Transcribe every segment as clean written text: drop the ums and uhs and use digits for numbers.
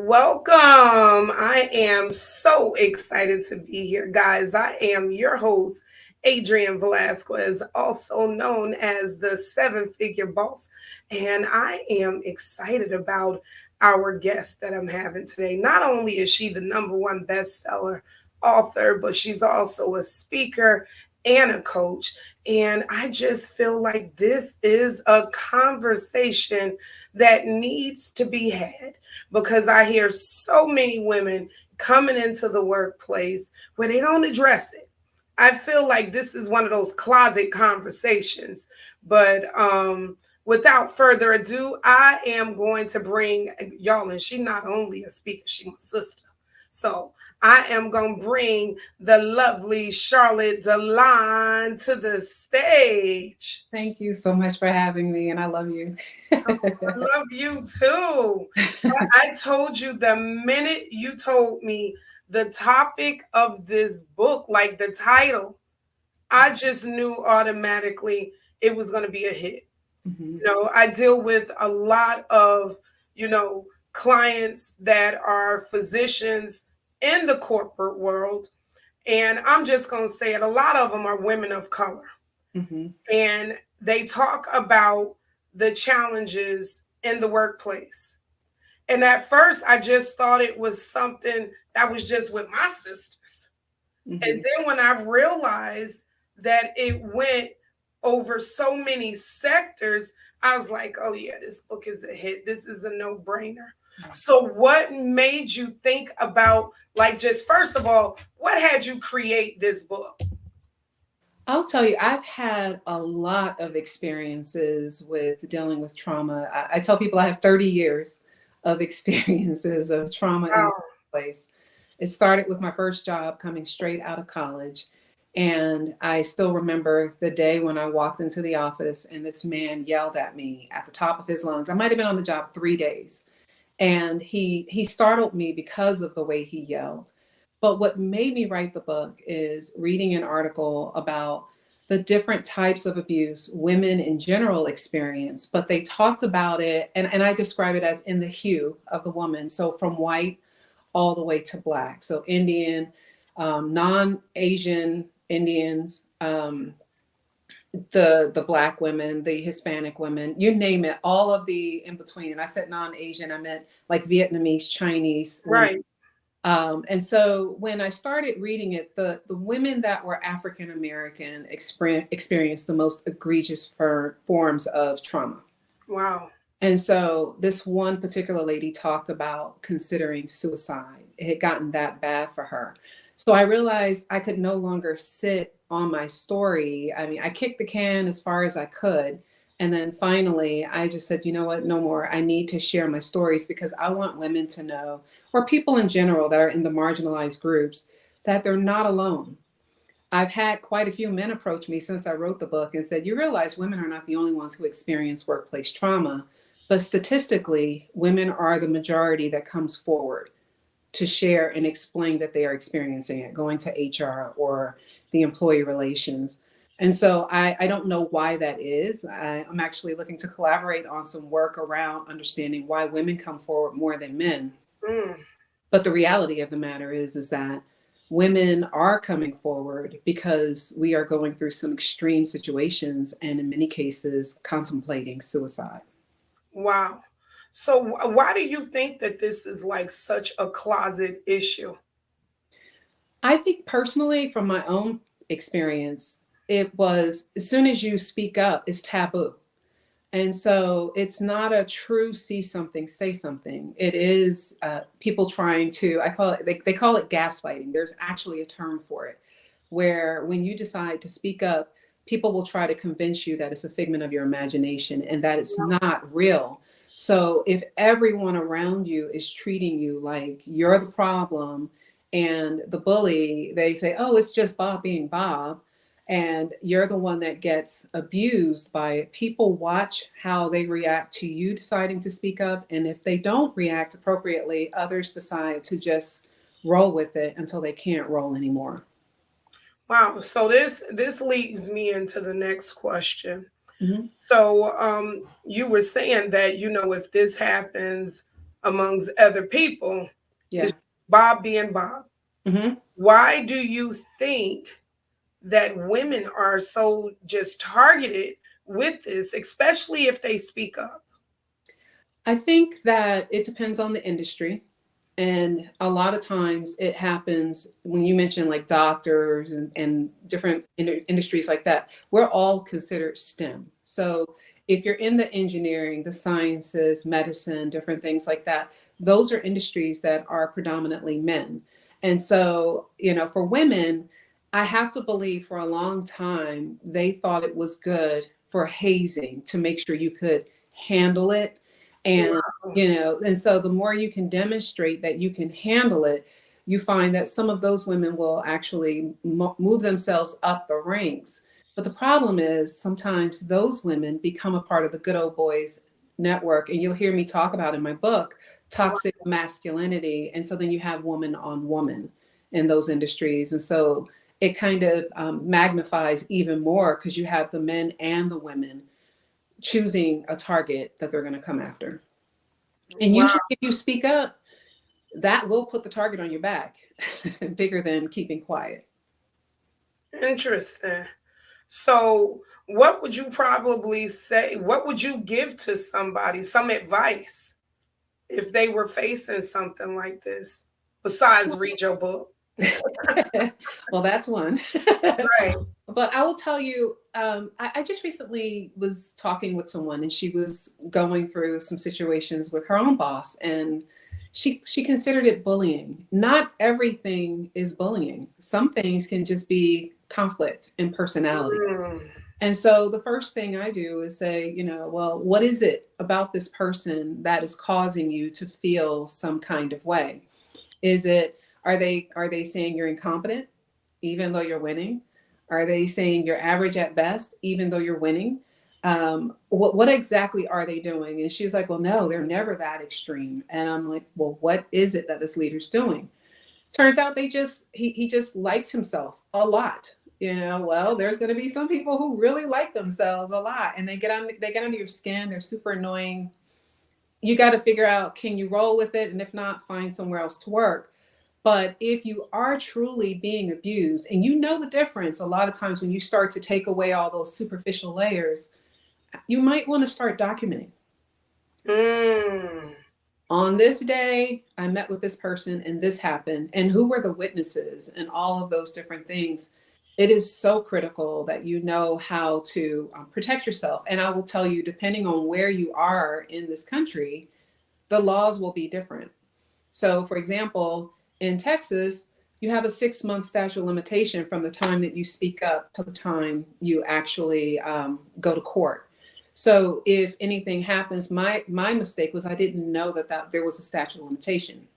Welcome. I am so excited to be here, guys. I am your host, Adrian Velasquez, also known as the Seven Figure Boss. And I am excited about our guest that I'm having today. Not only is she the number one bestseller author, but she's also a speaker and a coach. And I just feel like this is a conversation that needs to be had because I hear so many women coming into the workplace where they don't address it. I feel like this is one of those closet conversations. But without further ado, I am going to bring y'all, and she not only a speaker, she my sister. So I am going to bring the lovely Charlotte Delon to the stage. Thank you so much for having me, and I love you. I love you too. I told you the minute you told me the topic of this book, like the title, I just knew automatically it was going to be a hit. Mhm. I deal with a lot of, you know, clients that are physicians in the corporate world. And I'm just going to say it, a lot of them are women of color. Mhm. And they talk about the challenges in the workplace. And at first, I just thought it was something that was just with my sisters. And Mhm. then when I realized that it went over so many sectors, I was like, oh, yeah, this book is a hit. This is a no brainer. So, what made you think about, like, just first of all, what had you create this book? I'll tell you, I've had a lot of experiences with dealing with trauma. I tell people I have 30 years of experiences of trauma in the Wow. workplace. It started with my first job coming straight out of college. And I still remember the day when I walked into the office and this man yelled at me at the top of his lungs. I might have been on the job 3 days. And he startled me because of the way he yelled. But what made me write the book is reading an article about the different types of abuse women in general experience, but they talked about it, and I describe it as in the hue of the woman. So from white all the way to black. So Indian, non-Asian Indians, the black women, the Hispanic women, you name it, all of the in between. And I said non-Asian, I meant like Vietnamese, Chinese women. Right. And so when I started reading it, the women that were African American experienced the most egregious forms of trauma. Wow. And so this one particular lady talked about considering suicide. It had gotten that bad for her. So I realized I could no longer sit on my story. I mean, I kicked the can as far as I could. And then finally, I just said, you know what, no more. I need to share my stories because I want women to know, or people in general that are in the marginalized groups, that they're not alone. I've had quite a few men approach me since I wrote the book and said, you realize women are not the only ones who experience workplace trauma, but statistically, women are the majority that comes forward to share and explain that they are experiencing it, going to HR or the employee relations. And so I don't know why that is. I'm actually looking to collaborate on some work around understanding why women come forward more than men. Mm. But the reality of the matter is that women are coming forward because we are going through some extreme situations and in many cases contemplating suicide. Wow. So why do you think that this is like such a closet issue? I think personally, from my own experience, it was as soon as you speak up, it's taboo. And so it's not a true see something, say something. It is people trying to, I call it, they call it gaslighting. There's actually a term for it, where when you decide to speak up, people will try to convince you that it's a figment of your imagination and that it's not real. So if everyone around you is treating you like you're the problem and the bully, they say, oh, it's just Bob being Bob, and you're the one that gets abused by it, people watch how they react to you deciding to speak up. And if they don't react appropriately, others decide to just roll with it until they can't roll anymore. Wow. So this leads me into the next question. Mhm. So you were saying that if this happens amongst other people. Yeah. It's Bob being Bob. Hmm. Why do you think that women are so just targeted with this, especially if they speak up? I think that it depends on the industry. And a lot of times it happens when you mention like doctors and different industries like that, we're all considered STEM. So if you're in the engineering, the sciences, medicine, different things like that, those are industries that are predominantly men. And so, for women, I have to believe for a long time, they thought it was good for hazing to make sure you could handle it. And Wow. and so the more you can demonstrate that you can handle it, you find that some of those women will actually move themselves up the ranks. But the problem is sometimes those women become a part of the good old boys network. And you'll hear me talk about in my book, toxic masculinity. And so then you have woman on woman in those industries. And so it kind of magnifies even more because you have the men and the women choosing a target that they're going to come after. And Wow. usually, if you speak up, that will put the target on your back, bigger than keeping quiet. Interesting. So, what would you probably say? What would you give to somebody, some advice, if they were facing something like this, besides read your book? Well, that's one. Right. But I will tell you, I just recently was talking with someone, and she was going through some situations with her own boss, and she considered it bullying. Not everything is bullying. Some things can just be conflict in personality. Mm, And so the first thing I do is say, well, what is it about this person that is causing you to feel some kind of way? Is it are they saying you're incompetent even though you're winning? Are they saying you're average at best even though you're winning? What exactly are they doing? And she was like, well, no, they're never that extreme. And I'm like, well, what is it that this leader's doing? Turns out he just likes himself a lot. Well, there's going to be some people who really like themselves a lot, and they get under your skin. They're super annoying. You got to figure out, can you roll with it, and if not, find somewhere else to work. But if you are truly being abused, and you know the difference, a lot of times when you start to take away all those superficial layers, you might want to start documenting. mm. On this day, I met with this person and this happened, and who were the witnesses, and all of those different things. It is so critical that you know how to protect yourself. And I will tell you, depending on where you are in this country, the laws will be different. So, for example, in Texas, you have a 6 month statute of limitation from the time that you speak up to the time you actually go to court. So, if anything happens, my mistake was I didn't know that there was a statute of limitation.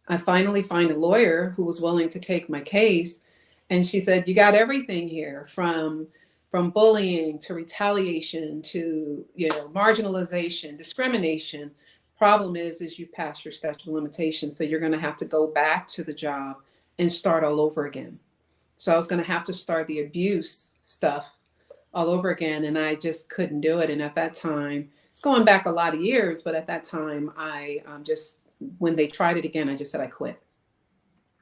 I finally find a lawyer who was willing to take my case, and she said, "You got everything here from bullying to retaliation to marginalization, discrimination. Problem is you've passed your statute of limitations, so you're going to have to go back to the job and start all over again." So I was going to have to start the abuse stuff all over again, and I just couldn't do it. And at that time, it's going back a lot of years, but at that time, I just when they tried it again, I just said I quit.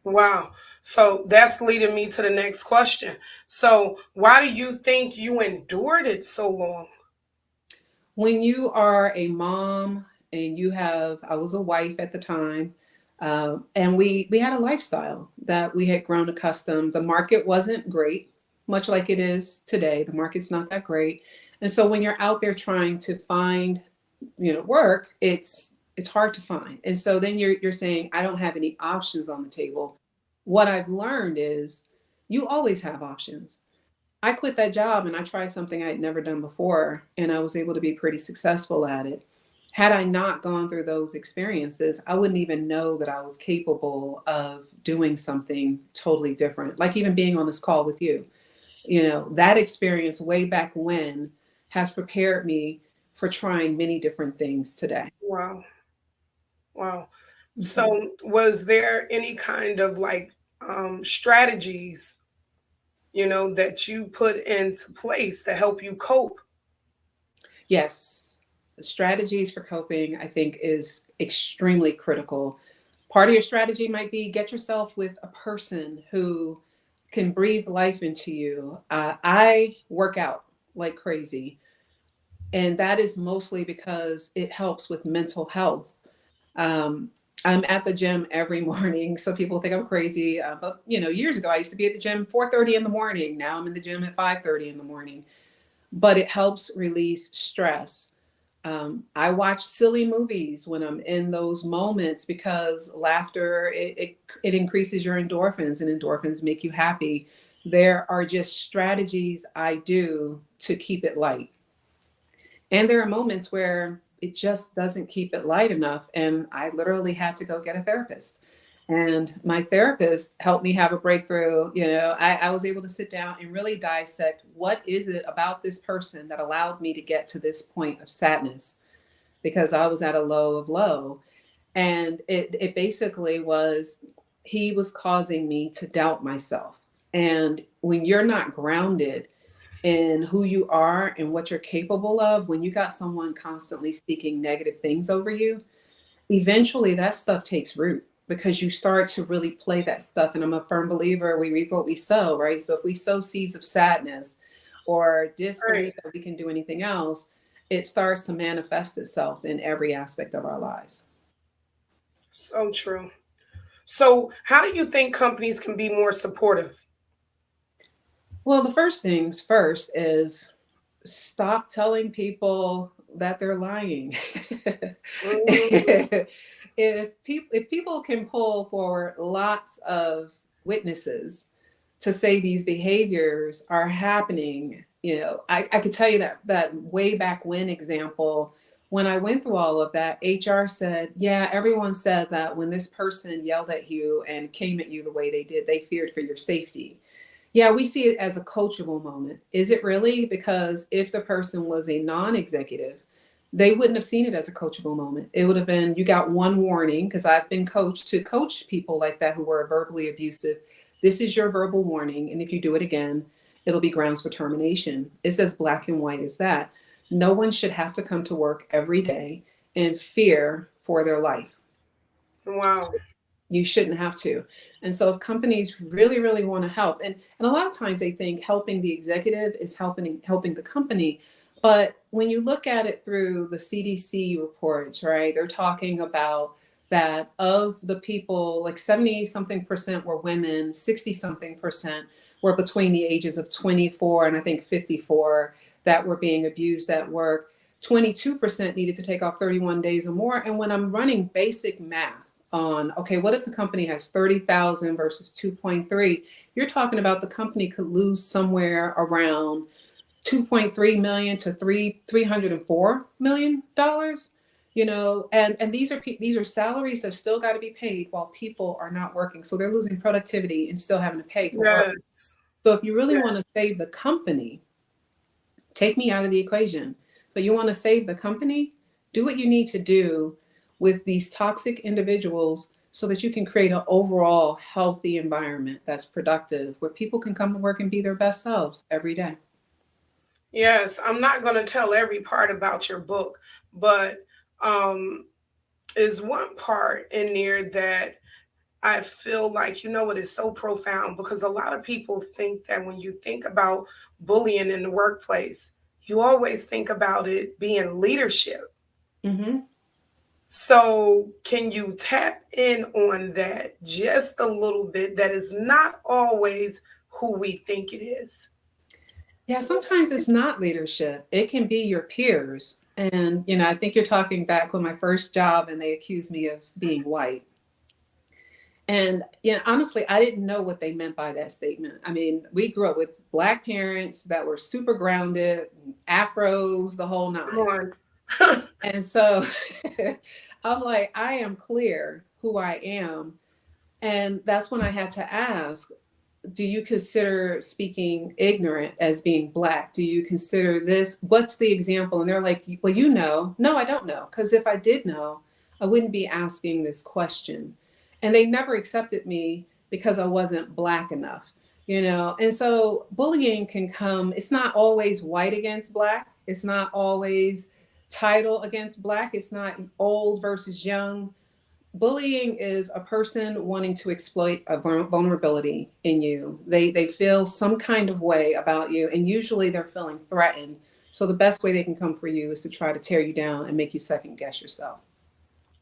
Wow. So that's leading me to the next question. So, why do you think you endured it so long? When you are a mom and I was a wife at the time, and we had a lifestyle that we had grown accustomed. The market wasn't great, much like it is today. The market's not that great, and so when you're out there trying to find, work, it's hard to find. And so then you're saying, I don't have any options on the table. What I've learned is you always have options. I quit that job and I tried something I had never done before, and I was able to be pretty successful at it. Had I not gone through those experiences, I wouldn't even know that I was capable of doing something totally different. Like even being on this call with you, that experience way back when has prepared me for trying many different things today. Wow. Wow. Mhm. So, was there any kind of like strategies, that you put into place to help you cope? Yes, strategies for coping, I think, is extremely critical. Part of your strategy might be get yourself with a person who can breathe life into you. I work out like crazy, and that is mostly because it helps with mental health. Um, I'm at the gym every morning. Some people think I'm crazy, but years ago I used to be at the gym 4:30 in the morning. Now I'm in the gym at 5:30 in the morning. But it helps release stress. I watch silly movies when I'm in those moments because laughter it increases your endorphins, and endorphins make you happy. There are just strategies I do to keep it light. And there are moments where it just doesn't keep it light enough. And I literally had to go get a therapist. And my therapist helped me have a breakthrough. I was able to sit down and really dissect what is it about this person that allowed me to get to this point of sadness, because I was at a low of low. And it basically was, he was causing me to doubt myself. And when you're not grounded in who you are and what you're capable of, when you got someone constantly speaking negative things over you, eventually that stuff takes root because you start to really play that stuff. And I'm a firm believer, we reap what we sow, right? So if we sow seeds of sadness or Right. disbelief that we can do anything else, it starts to manifest itself in every aspect of our lives. So true. So, how do you think companies can be more supportive? Well, the first things first is stop telling people that they're lying. Mhm. If people can pull for lots of witnesses to say these behaviors are happening, I could tell you that way back when example, when I went through all of that, HR said, yeah, everyone said that when this person yelled at you and came at you the way they did, they feared for your safety. Yeah, we see it as a coachable moment. Is it really? Because if the person was a non executive, they wouldn't have seen it as a coachable moment. It would have been, you got one warning, because I've been coached to coach people like that who were verbally abusive. This is your verbal warning. And if you do it again, it'll be grounds for termination. It's as black and white as that. No one should have to come to work every day in fear for their life. Wow. You shouldn't have to. And so if companies really, really want to help, and a lot of times they think helping the executive is helping the company. But when you look at it through the CDC reports, right, they're talking about that of the people, like 70 something percent were women, 60 something percent were between the ages of 24 and I think 54 that were being abused at work. 22% needed to take off 31 days or more. And when I'm running basic math on, okay, what if the company has 30,000 versus 2.3? You're talking about the company could lose somewhere around 2.3 million to 304 million dollars. And these are salaries that still got to be paid while people are not working. So they're losing productivity and still having to pay for work. Yes. So if you really want to Yes. save the company, take me out of the equation. But you want to save the company, do what you need to do with these toxic individuals so that you can create an overall healthy environment that's productive, where people can come to work and be their best selves every day. Yes. I'm not going to tell every part about your book, but um, is one part in there that I feel like, it is so profound because a lot of people think that when you think about bullying in the workplace, you always think about it being leadership. Hmm. So, can you tap in on that just a little bit? That is not always who we think it is. Yeah, sometimes it's not leadership. It can be your peers. And, I think you're talking back when my first job and they accused me of being white. And honestly, I didn't know what they meant by that statement. I mean, we grew up with Black parents that were super grounded, afros, the whole Come nine. on. And so I'm like, I am clear who I am. And that's when I had to ask, do you consider speaking ignorant as being Black? Do you consider this? What's the example? And they're like, well, no, I don't know. Because if I did know, I wouldn't be asking this question. And they never accepted me because I wasn't Black enough, And so bullying can come, it's not always white against Black. It's not always title against Black. It's not old versus young. Bullying is a person wanting to exploit a vulnerability in you. They feel some kind of way about you, and usually they're feeling threatened. So the best way they can come for you is to try to tear you down and make you second guess yourself.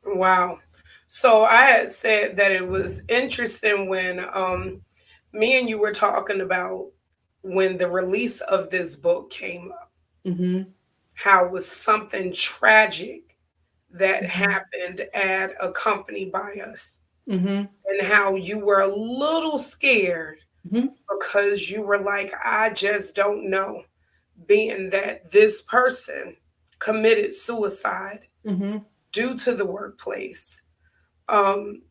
Wow. So I had said that it was interesting when me and you were talking about when the release of this book came up, Mm-hmm. how it was something tragic that Mm-hmm. happened at a company by us, Mm-hmm. and how you were a little scared Mm-hmm. because you were like, I just don't know, being that this person committed suicide Mm-hmm. due to the workplace. Um,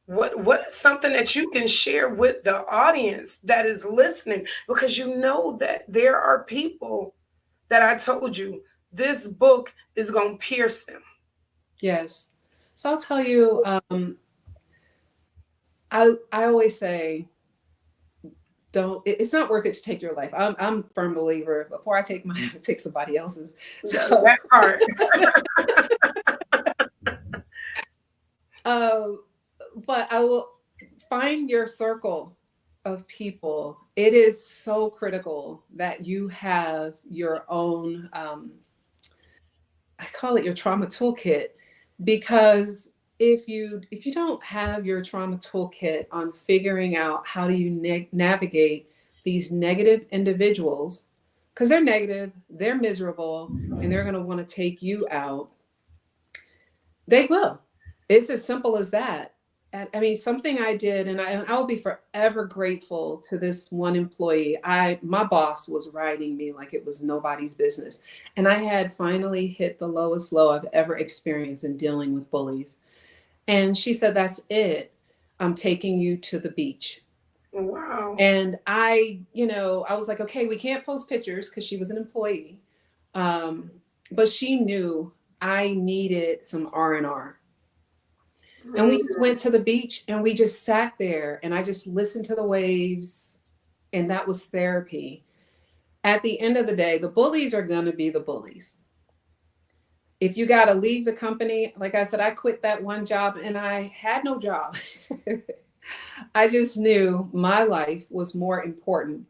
what is something that you can share with the audience that is listening? Because you know that there are people that I told you this book is going to pierce them. Yes. So I'll tell you, I always say, don't, it's not worth it to take your life. I'm a firm believer, before I take mine, I take somebody else's. So, That part. um, but I will find your circle of people. It is so critical that you have your own, I call it your trauma toolkit, because if you don't have your trauma toolkit on figuring out how do you navigate these negative individuals, because they're negative, they're miserable, and they're going to want to take you out, they will. It's as simple as that. And I mean, something I did, and I'll be forever grateful to this one employee. My boss was riding me like it was nobody's business, and I had finally hit the lowest low I've ever experienced in dealing with bullies. And she said, "That's it. I'm taking you to the beach." Wow. And I was like, "Okay, we can't post pictures," because she was an employee. Um, but she knew I needed some R&R. And we just Mm, went to the beach and we just sat there and I just listened to the waves, and that was therapy. At the end of the day, the bullies are going to be the bullies. If you got to leave the company, like I said, I quit that one job and I had no job. I just knew my life was more important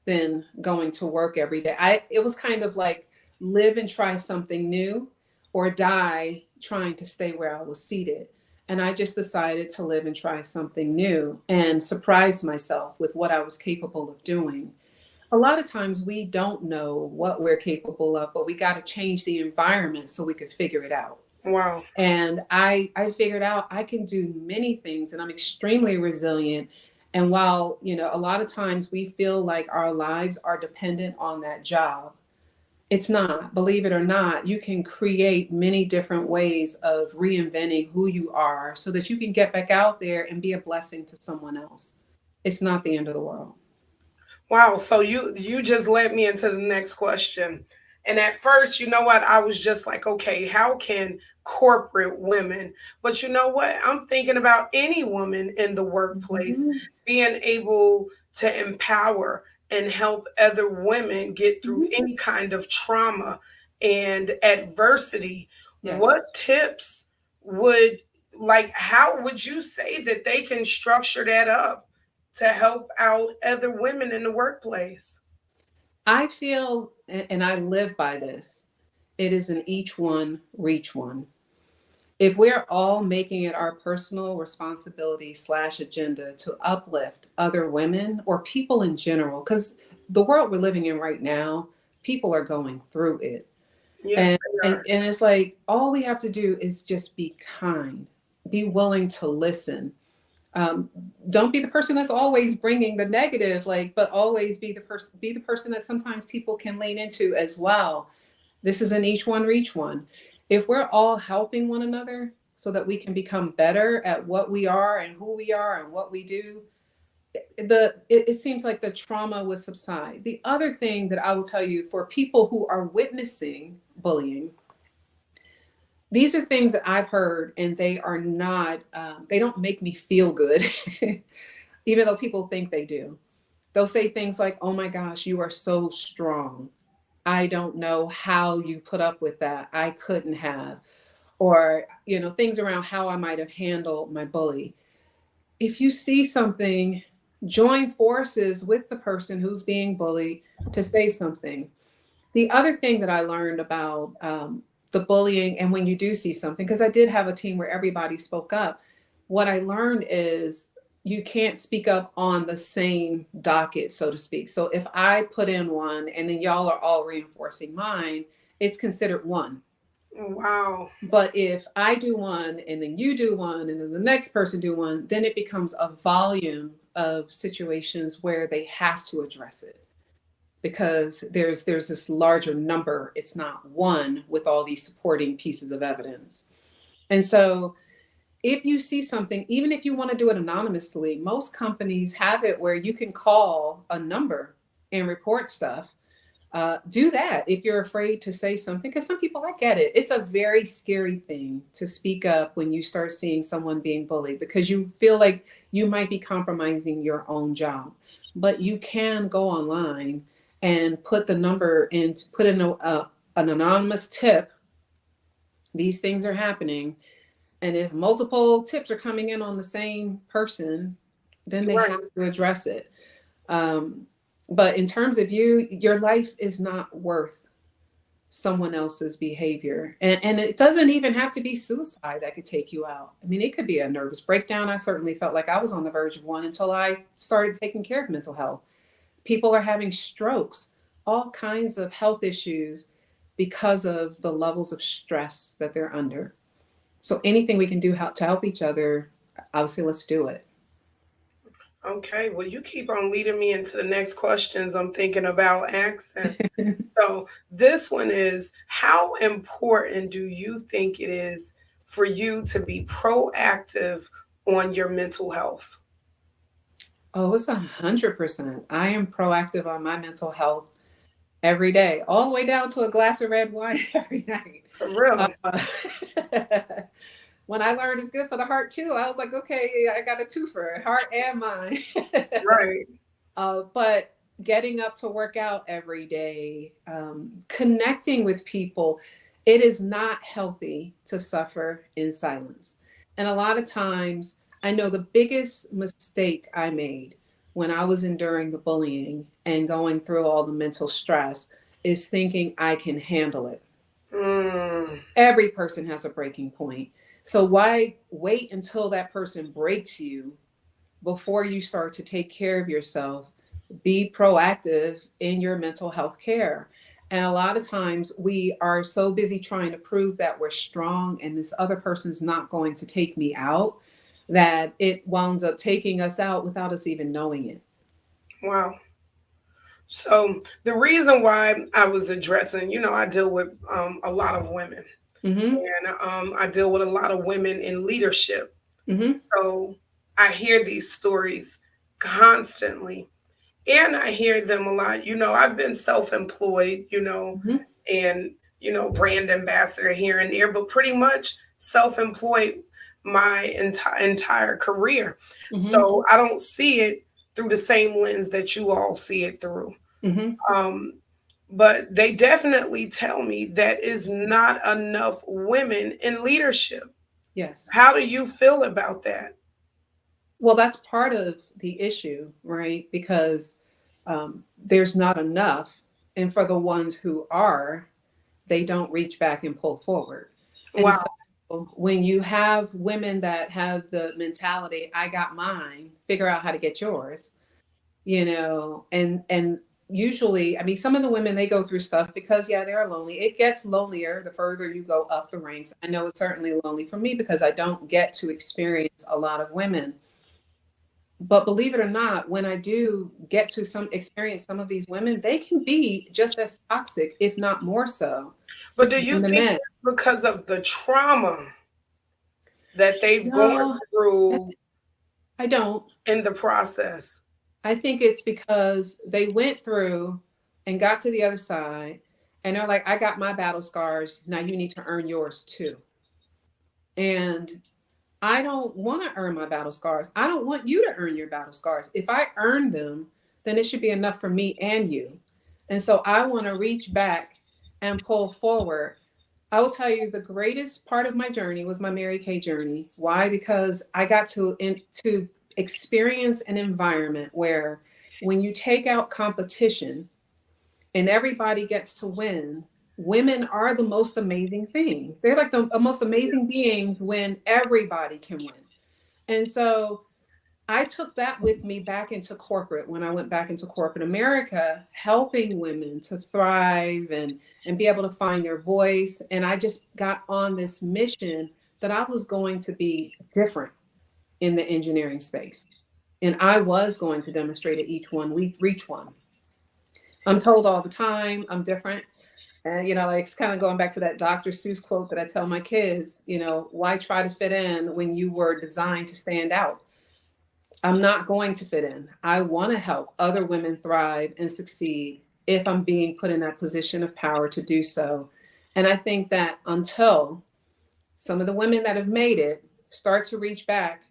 than going to work every day. It was kind of like live and try something new, or die trying to stay where I was seated. And I just decided to live and try something new and surprise myself with what I was capable of doing. A lot of times we don't know what we're capable of, but we got to change the environment so we could figure it out. wow. And I figured out I can do many things and I'm extremely resilient. And while, a lot of times we feel like our lives are dependent on that job, it's not. Believe it or not, you can create many different ways of reinventing who you are so that you can get back out there and be a blessing to someone else. It's not the end of the world. Wow. So you just led me into the next question. And at first, you know what? I was just like, okay, how can corporate women, but you know what? I'm thinking about any woman in the workplace Mhm. being able to empower and help other women get through Mhm. any kind of trauma and adversity. Yes. What tips would, like, how would you say that they can structure that up to help out other women in the workplace? I feel, and I live by this, it is an each one, reach one. If we're all making it our personal responsibility slash agenda to uplift other women or people in general, because the world we're living in right now, people are going through it. Yes, And, they and, are. and it's like all we have to do is just be kind, be willing to listen. Um, don't be the person that's always bringing the negative, like, but always be the person that sometimes people can lean into as well. This is an each one reach one. If we're all helping one another so that we can become better at what we are and who we are and what we do, it seems like the trauma would subside. The other thing that I will tell you, for people who are witnessing bullying, these are things that I've heard, and they are not. They don't make me feel good, even though people think they do. They'll say things like, "Oh my gosh, you are so strong." I don't know how you put up with that. I couldn't have. Or, things around how I might have handled my bully. If you see something, join forces with the person who's being bullied to say something. The other thing that I learned about the bullying, and when you do see something, because I did have a team where everybody spoke up, what I learned is you can't speak up on the same docket, so to speak. So if I put in one and then y'all are all reinforcing mine, it's considered one. Wow. But if I do one and then you do one and then the next person do one, then it becomes a volume of situations where they have to address it because there's this larger number. It's not one with all these supporting pieces of evidence. And so if you see something, even if you want to do it anonymously, most companies have it where you can call a number and report stuff. Do that if you're afraid to say something, because some people, I get it. It's a very scary thing to speak up when you start seeing someone being bullied because you feel like you might be compromising your own job. But you can go online and put the number in, put in an anonymous tip. These things are happening. And if multiple tips are coming in on the same person, then they Right. have to address it. But in terms of you, your life is not worth someone else's behavior. And it doesn't even have to be suicide that could take you out. I mean, it could be a nervous breakdown. I certainly felt like I was on the verge of one until I started taking care of mental health. People are having strokes, all kinds of health issues because of the levels of stress that they're under. So anything we can do to help each other, I would say let's do it. Okay, well, you keep on leading me into the next questions I'm thinking about accents. So, this one is, how important do you think it is for you to be proactive on your mental health? Oh, it's 100%. I am proactive on my mental health every day, all the way down to a glass of red wine every night. For real. Uh, when I learned it's good for the heart too, I was like, okay, I got a twofer, heart and mind. Right. But getting up to work out every day, connecting with people, it is not healthy to suffer in silence. And a lot of times, I know the biggest mistake I made when I was enduring the bullying and going through all the mental stress is thinking I can handle it. Mm, Every person has a breaking point. So why wait until that person breaks you before you start to take care of yourself? Be proactive in your mental health care. And a lot of times we are so busy trying to prove that we're strong and this other person's not going to take me out that it winds up taking us out without us even knowing it. wow. So, the reason why I was addressing, I deal with a lot of women, Mm-hmm. and I deal with a lot of women in leadership. Mm-hmm. So, I hear these stories constantly. And I hear them a lot. I've been self-employed, Mm-hmm. and brand ambassador here and there, but pretty much self-employed my entire career. Mm-hmm. So I don't see it through the same lens that you all see it through. Mm-hmm. Um, but they definitely tell me that is not enough women in leadership. Yes. How do you feel about that? Well, that's part of the issue, right? Because there's not enough. And for the ones who are, they don't reach back and pull forward. And Wow. so when you have women that have the mentality, I got mine, figure out how to get yours, and usually, I mean, some of the women they go through stuff because yeah, they're lonely. It gets lonelier the further you go up the ranks. I know it's certainly lonely for me because I don't get to experience a lot of women. But believe it or not, when I do get to some experience some of these women, they can be just as toxic, if not more so, But do you than the think men. it's because of the trauma that they've gone No, through I don't. in the process? I think it's because they went through and got to the other side and they're like, I got my battle scars. Now you need to earn yours too. And I don't want to earn my battle scars. I don't want you to earn your battle scars. If I earn them, then it should be enough for me and you. And so I want to reach back and pull forward. I will tell you the greatest part of my journey was my Mary Kay journey. Why? Because I got to experience an environment where when you take out competition and everybody gets to win, women are the most amazing thing. They're like the most amazing beings when everybody can win. And so I took that with me back into corporate when I went back into corporate America, helping women to thrive and be able to find their voice. And I just got on this mission that I was going to be different in the engineering space. And I was going to demonstrate at each one we reach one. I'm told all the time I'm different. And, like it's kind of going back to that Dr. Seuss quote that I tell my kids, why try to fit in when you were designed to stand out? I'm not going to fit in. I want to help other women thrive and succeed if I'm being put in that position of power to do so. And I think that until some of the women that have made it start to reach back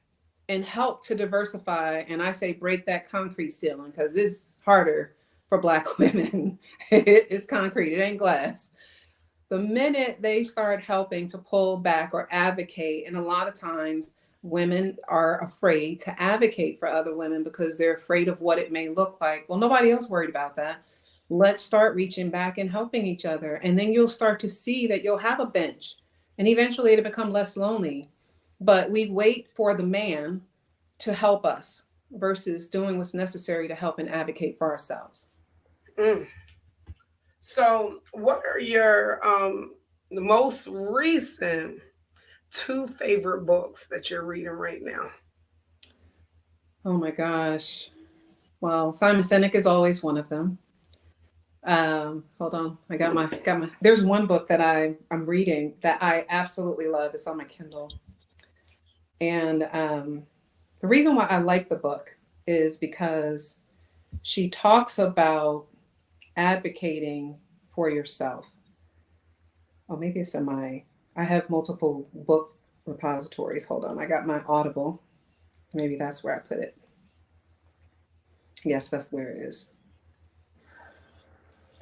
and help to diversify, and I say break that concrete ceiling because it's harder for Black women. It's concrete, it ain't glass. The minute they start helping to pull back or advocate, and a lot of times women are afraid to advocate for other women because they're afraid of what it may look like. Well, nobody else worried about that. Let's start reaching back and helping each other. And then you'll start to see that you'll have a bench and eventually it'll become less lonely. But we wait for the man to help us versus doing what's necessary to help and advocate for ourselves. Mm. So, what are your the most recent two favorite books that you're reading right now? Oh my gosh. Well, Simon Sinek is always one of them. Hold on. I got my there's one book that I'm reading that I absolutely love. It's on my Kindle. And the reason why I like the book is because she talks about advocating for yourself. Oh, maybe it's I have multiple book repositories. Hold on. I got my Audible. Maybe that's where I put it. Yes, that's where it is.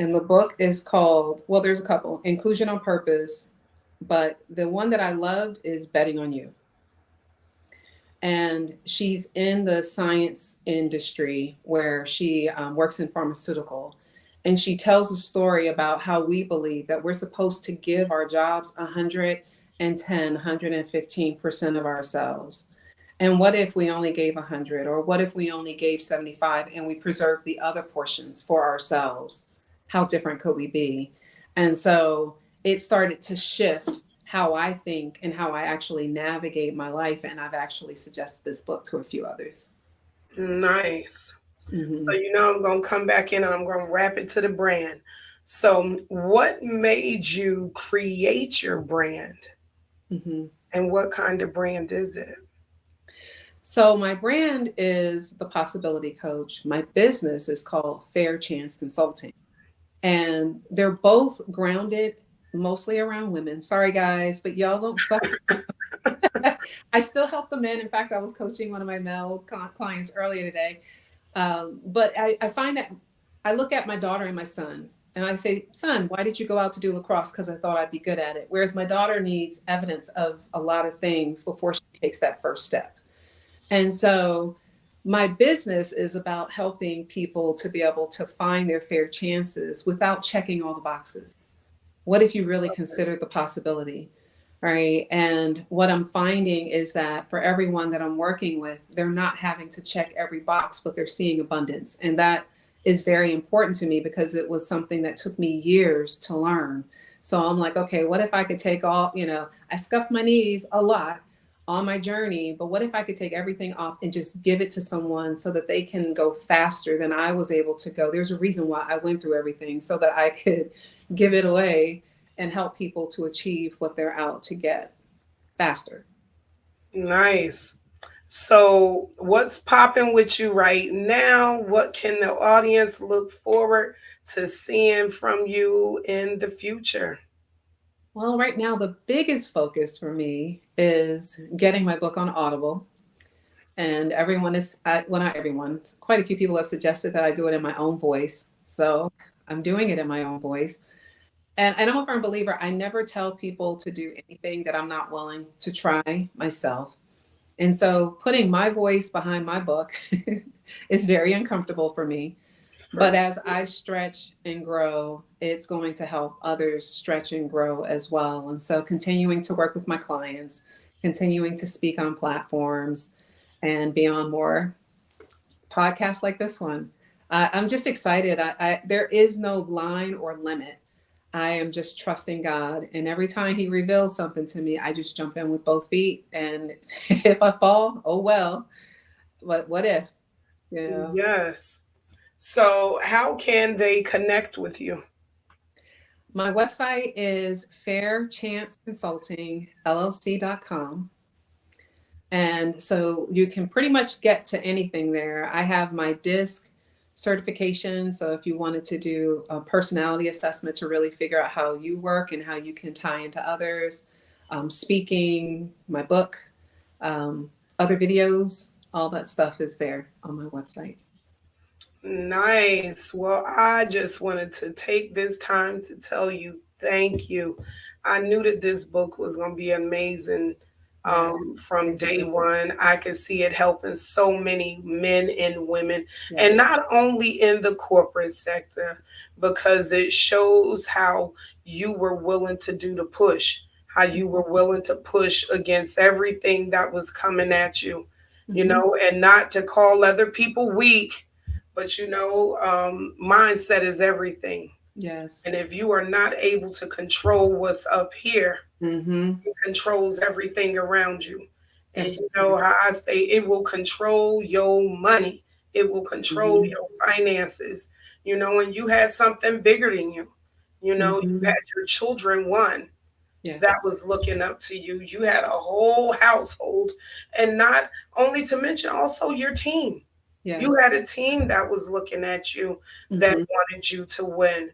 And the book is called, well, there's a couple, Inclusion on Purpose, but the one that I loved is Betting on You. And she's in the science industry where she works in pharmaceutical. And she tells a story about how we believe that we're supposed to give our jobs 110, 115% of ourselves. And what if we only gave 100, or what if we only gave 75 and we preserved the other portions for ourselves? How different could we be? And so it started to shift how I think and how I actually navigate my life. And I've actually suggested this book to a few others. Nice. So, Mm-hmm. I'm going to come back in and I'm going to wrap it to the brand. So, what made you create your brand? Mm-hmm. And what kind of brand is it? So my brand is The Possibility Coach. My business is called Fair Chance Consulting. And they're both grounded mostly around women. Sorry, guys, but y'all don't suck. I still help the men. In fact, I was coaching one of my male clients earlier today. But I find that I look at my daughter and my son, and I say, son, why did you go out to do lacrosse? Because I thought I'd be good at it. Whereas my daughter needs evidence of a lot of things before she takes that first step. And so my business is about helping people to be able to find their fair chances without checking all the boxes. What if you really consider the possibility? Right. And what I'm finding is that for everyone that I'm working with, they're not having to check every box, but they're seeing abundance. And that is very important to me because it was something that took me years to learn. So I'm like, okay, what if I could take all, I scuffed my knees a lot on my journey, but what if I could take everything off and just give it to someone so that they can go faster than I was able to go? There's a reason why I went through everything so that I could give it away and help people to achieve what they're out to get faster. Nice. So, what's popping with you right now? What can the audience look forward to seeing from you in the future? Well, right now, the biggest focus for me is getting my book on Audible. And everyone is, well, not everyone, quite a few people have suggested that I do it in my own voice. So I'm doing it in my own voice. And I'm a firm believer, I never tell people to do anything that I'm not willing to try myself. And so putting my voice behind my book is very uncomfortable for me. It's But perfect. as I stretch and grow, it's going to help others stretch and grow as well. And so continuing to work with my clients, continuing to speak on platforms and be on more podcasts like this one. I'm just excited. There is no line or limit. I am just trusting God. And every time He reveals something to me, I just jump in with both feet. And if I fall, oh well. What if? You know? Yes. So, how can they connect with you? My website is fairchanceconsultingllc.com. And so you can pretty much get to anything there. I have my DISC certification. So if you wanted to do a personality assessment to really figure out how you work and how you can tie into others, speaking, my book, other videos, all that stuff is there on my website. Nice. Well, I just wanted to take this time to tell you thank you. I knew that this book was going to be amazing Yeah. from day one. I could see it helping so many men and women, and Yes. not only in the corporate sector, because it shows how you were willing to do the push, how you were willing to push against everything that was coming at you, Mm-hmm. and not to call other people weak, but mindset is everything. Yes. And if you are not able to control what's up here, Mm-hmm. it controls everything around you. And That's you know how I say it will control your money, it will control mm-hmm. your finances. And you had something bigger than you. You Mm-hmm. had your children, one that Yes. was looking up to you. You had a whole household, and not only to mention also your team. You Yes. had a team that was looking at you, that Mm-hmm. wanted you to win.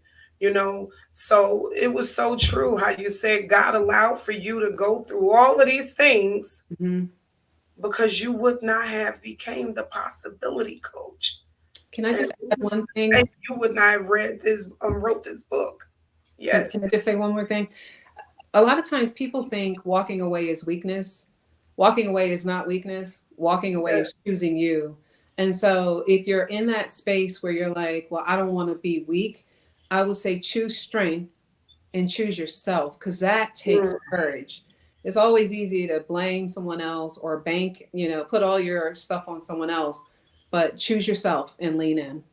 So it was so true how you said God allowed for you to go through all of these things Mm-hmm. because you would not have became the possibility coach. Can I And just add who's to one say thing? you would not have read this, wrote this book? Can, Yes. can I just say one more thing? A lot of times people think walking away is weakness. Walking away is not weakness. Walking away Yes. is choosing you. And so if you're in that space where you're like, well, I don't want to be weak, I would say choose strength and choose yourself because that takes Mm. courage. It's always easy to blame someone else or bank, put all your stuff on someone else, but choose yourself and lean in.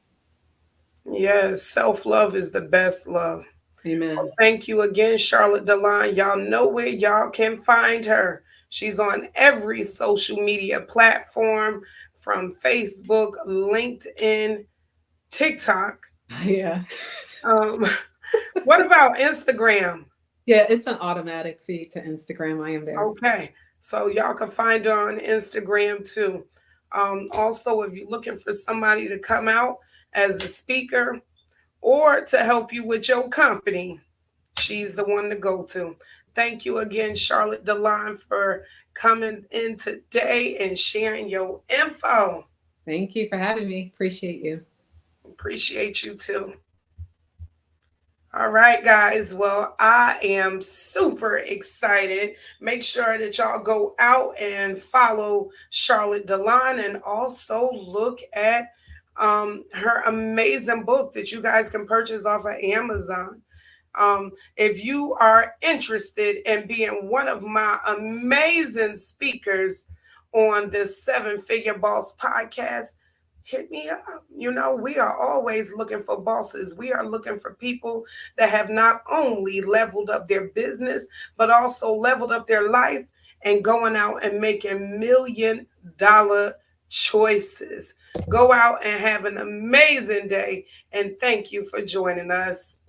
Yes. Self love is the best love. Amen. Thank you again, Charlotte Deline. Y'all know where y'all can find her. She's on every social media platform, from Facebook, LinkedIn, TikTok. Yeah. Um, what about Instagram? Yeah, it's an automatic feed to Instagram. I am there. Okay, so y'all can find her on Instagram too. Also, if you're looking for somebody to come out as a speaker or to help you with your company, she's the one to go to. Thank you again, Charlotte Deline, for coming in today and sharing your info. Thank you for having me. Appreciate you. Appreciate you too. All right, guys. Well, I am super excited. Make sure that y'all go out and follow Charlotte Deline, and also look at her amazing book that you guys can purchase off of Amazon. If you are interested in being one of my amazing speakers on this Seven Figure Boss podcast, hit me up. We are always looking for bosses. We are looking for people that have not only leveled up their business, but also leveled up their life and going out and making $1 million choices. Go out and have an amazing day. And thank you for joining us.